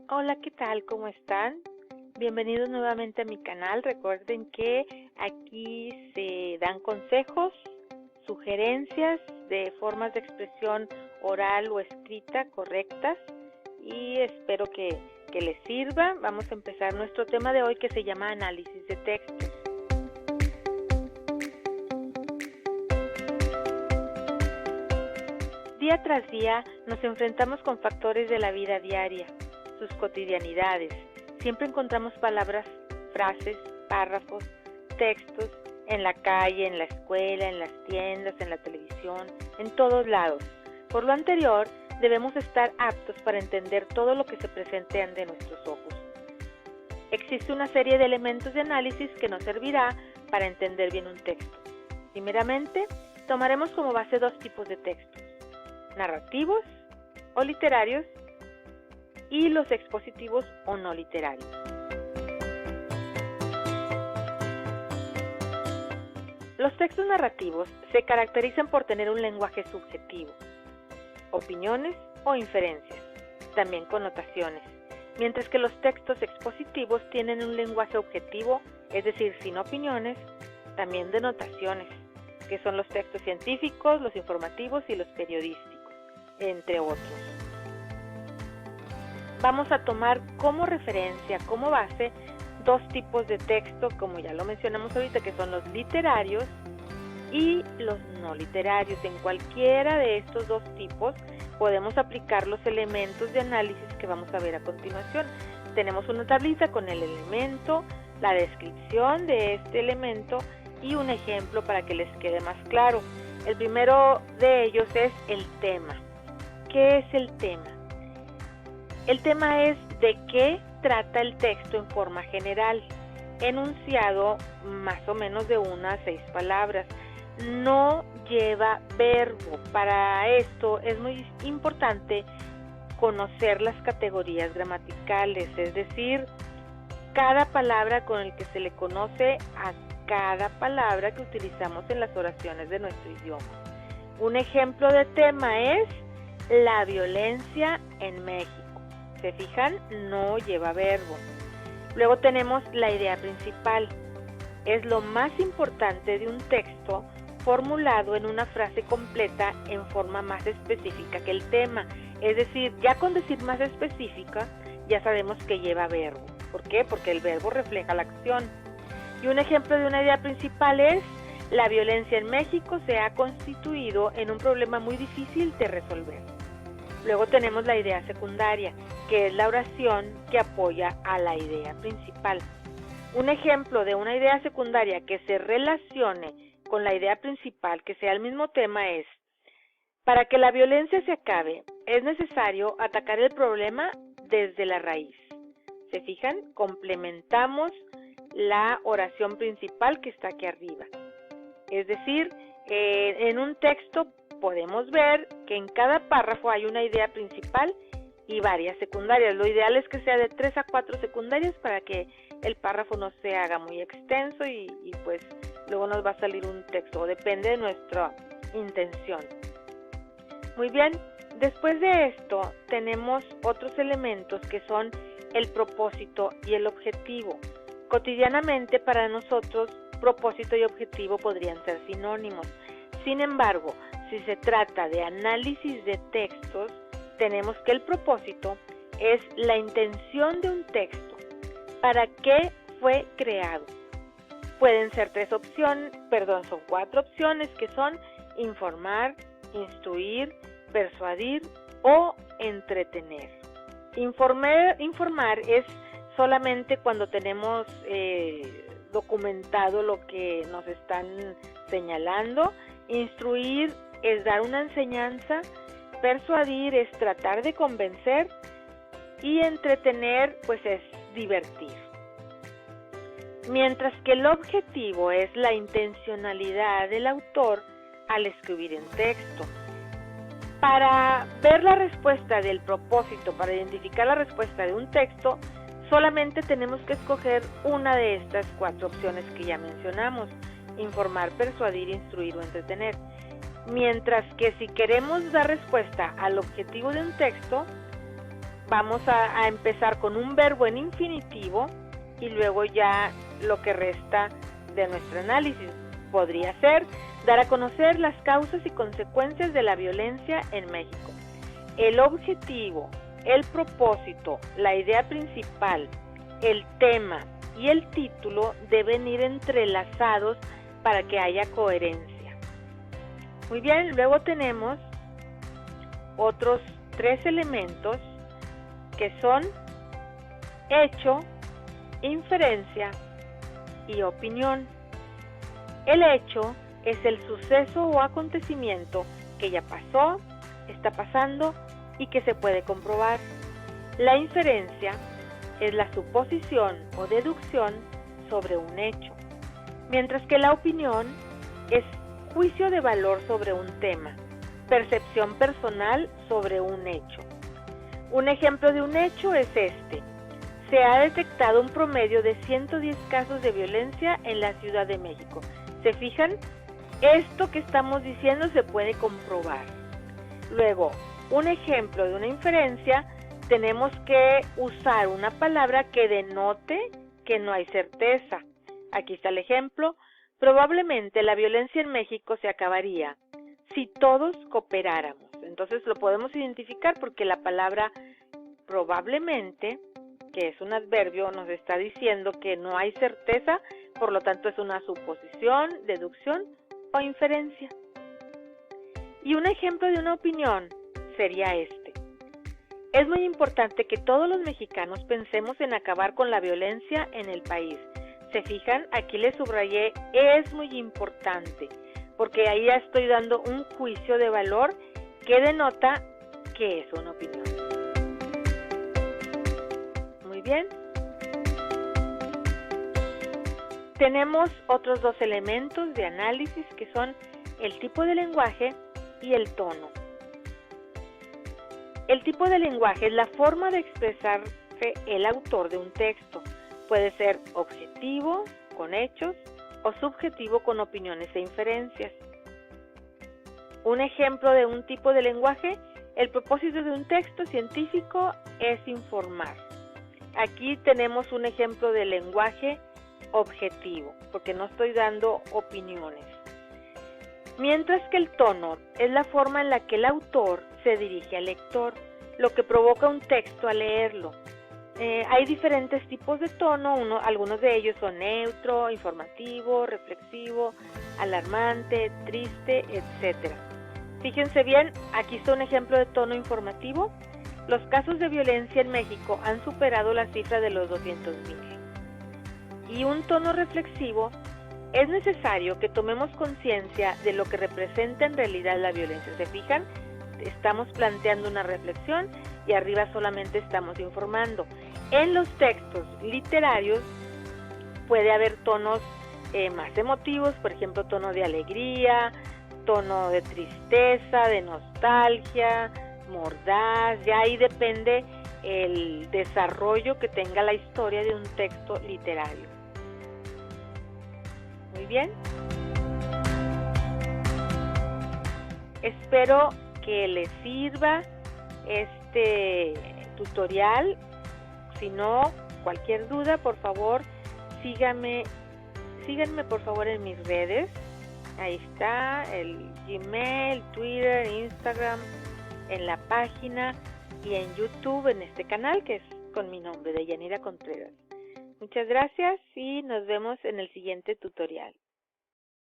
Hola, ¿qué tal? ¿Cómo están? Bienvenidos nuevamente a mi canal. Recuerden que aquí se dan consejos, sugerencias de formas de expresión oral o escrita correctas y espero que les sirva. Vamos a empezar nuestro tema de hoy que se llama análisis de textos. Día tras día nos enfrentamos con factores de la vida diaria, sus cotidianidades. Siempre encontramos palabras, frases, párrafos, textos, en la calle, en la escuela, en las tiendas, en la televisión, en todos lados. Por lo anterior, debemos estar aptos para entender todo lo que se presente ante nuestros ojos. Existe una serie de elementos de análisis que nos servirá para entender bien un texto. Primeramente, tomaremos como base dos tipos de textos: narrativos o literarios y los expositivos o no literarios. Los textos narrativos se caracterizan por tener un lenguaje subjetivo, opiniones o inferencias, también connotaciones, mientras que los textos expositivos tienen un lenguaje objetivo, es decir, sin opiniones, también denotaciones, que son los textos científicos, los informativos y los periodísticos, entre otros. Vamos a tomar como referencia, como base, dos tipos de texto, como ya lo mencionamos ahorita, que son los literarios y los no literarios. En cualquiera de estos dos tipos podemos aplicar los elementos de análisis que vamos a ver a continuación. Tenemos una tablita con el elemento, la descripción de este elemento y un ejemplo para que les quede más claro. El primero de ellos es el tema. ¿Qué es el tema? El tema es de qué trata el texto en forma general, enunciado más o menos de 1 a 6 palabras. No lleva verbo. Para esto es muy importante conocer las categorías gramaticales, es decir, cada palabra con el que se le conoce a cada palabra que utilizamos en las oraciones de nuestro idioma. Un ejemplo de tema es la violencia en México. ¿Se fijan? No lleva verbo. Luego tenemos la idea principal. Es lo más importante de un texto formulado en una frase completa en forma más específica que el tema. Es decir, ya con decir más específica, ya sabemos que lleva verbo. ¿Por qué? Porque el verbo refleja la acción. Y un ejemplo de una idea principal es: la violencia en México se ha constituido en un problema muy difícil de resolver. Luego tenemos la idea secundaria, que es la oración que apoya a la idea principal. Un ejemplo de una idea secundaria que se relacione con la idea principal, que sea el mismo tema, es: para que la violencia se acabe, es necesario atacar el problema desde la raíz. ¿Se fijan? Complementamos la oración principal que está aquí arriba. Es decir, en un texto podemos ver que en cada párrafo hay una idea principal y varias secundarias. Lo ideal es que sea de 3 a 4 secundarias para que el párrafo no se haga muy extenso y pues luego nos va a salir un texto, o depende de nuestra intención. Muy bien, después de esto tenemos otros elementos que son el propósito y el objetivo. Cotidianamente para nosotros propósito y objetivo podrían ser sinónimos. Sin embargo, si se trata de análisis de textos, tenemos que el propósito es la intención de un texto. ¿Para qué fue creado? Pueden ser son 4 opciones, que son informar, instruir, persuadir o entretener. Informar es solamente cuando tenemos documentado lo que nos están señalando. Instruir es dar una enseñanza, persuadir es tratar de convencer y entretener pues es divertir. Mientras que el objetivo es la intencionalidad del autor al escribir un texto. Para ver la respuesta del propósito, para identificar la respuesta de un texto, solamente tenemos que escoger una de estas 4 opciones que ya mencionamos: informar, persuadir, instruir o entretener. Mientras que si queremos dar respuesta al objetivo de un texto, vamos a empezar con un verbo en infinitivo y luego ya lo que resta de nuestro análisis. Podría ser dar a conocer las causas y consecuencias de la violencia en México. El objetivo, el propósito, la idea principal, el tema y el título deben ir entrelazados para que haya coherencia. Muy bien, luego tenemos otros 3 elementos que son hecho, inferencia y opinión. El hecho es el suceso o acontecimiento que ya pasó, está pasando y que se puede comprobar. La inferencia es la suposición o deducción sobre un hecho, mientras que la opinión es juicio de valor sobre un tema, percepción personal sobre un hecho. Un ejemplo de un hecho es este. Se ha detectado un promedio de 110 casos de violencia en la Ciudad de México. ¿Se fijan? Esto que estamos diciendo se puede comprobar. Luego, un ejemplo de una inferencia, tenemos que usar una palabra que denote que no hay certeza. Aquí está el ejemplo. Probablemente la violencia en México se acabaría si todos cooperáramos. Entonces lo podemos identificar porque la palabra probablemente, que es un adverbio, nos está diciendo que no hay certeza, por lo tanto es una suposición, deducción o inferencia. Y un ejemplo de una opinión sería este. Es muy importante que todos los mexicanos pensemos en acabar con la violencia en el país. ¿Se fijan? Aquí les subrayé, es muy importante, porque ahí ya estoy dando un juicio de valor que denota que es una opinión. Muy bien. Tenemos otros 2 elementos de análisis que son el tipo de lenguaje y el tono. El tipo de lenguaje es la forma de expresarse el autor de un texto. Puede ser objetivo, con hechos, o subjetivo con opiniones e inferencias. Un ejemplo de un tipo de lenguaje, el propósito de un texto científico es informar. Aquí tenemos un ejemplo de lenguaje objetivo, porque no estoy dando opiniones. Mientras que el tono es la forma en la que el autor se dirige al lector, lo que provoca un texto al leerlo. Hay diferentes tipos de tono, algunos de ellos son neutro, informativo, reflexivo, alarmante, triste, etc. Fíjense bien, aquí está un ejemplo de tono informativo. Los casos de violencia en México han superado la cifra de los 200,000. Y un tono reflexivo, es necesario que tomemos conciencia de lo que representa en realidad la violencia. ¿Se fijan? Estamos planteando una reflexión y arriba solamente estamos informando. En los textos literarios puede haber tonos más emotivos, por ejemplo, tono de alegría, tono de tristeza, de nostalgia, mordaz. Ya ahí depende el desarrollo que tenga la historia de un texto literario. Muy bien. Espero que les sirva este tutorial. Si no, cualquier duda, por favor, síganme por favor en mis redes. Ahí está el Gmail, Twitter, Instagram, en la página y en YouTube, en este canal que es con mi nombre, de Yanira Contreras. Muchas gracias y nos vemos en el siguiente tutorial.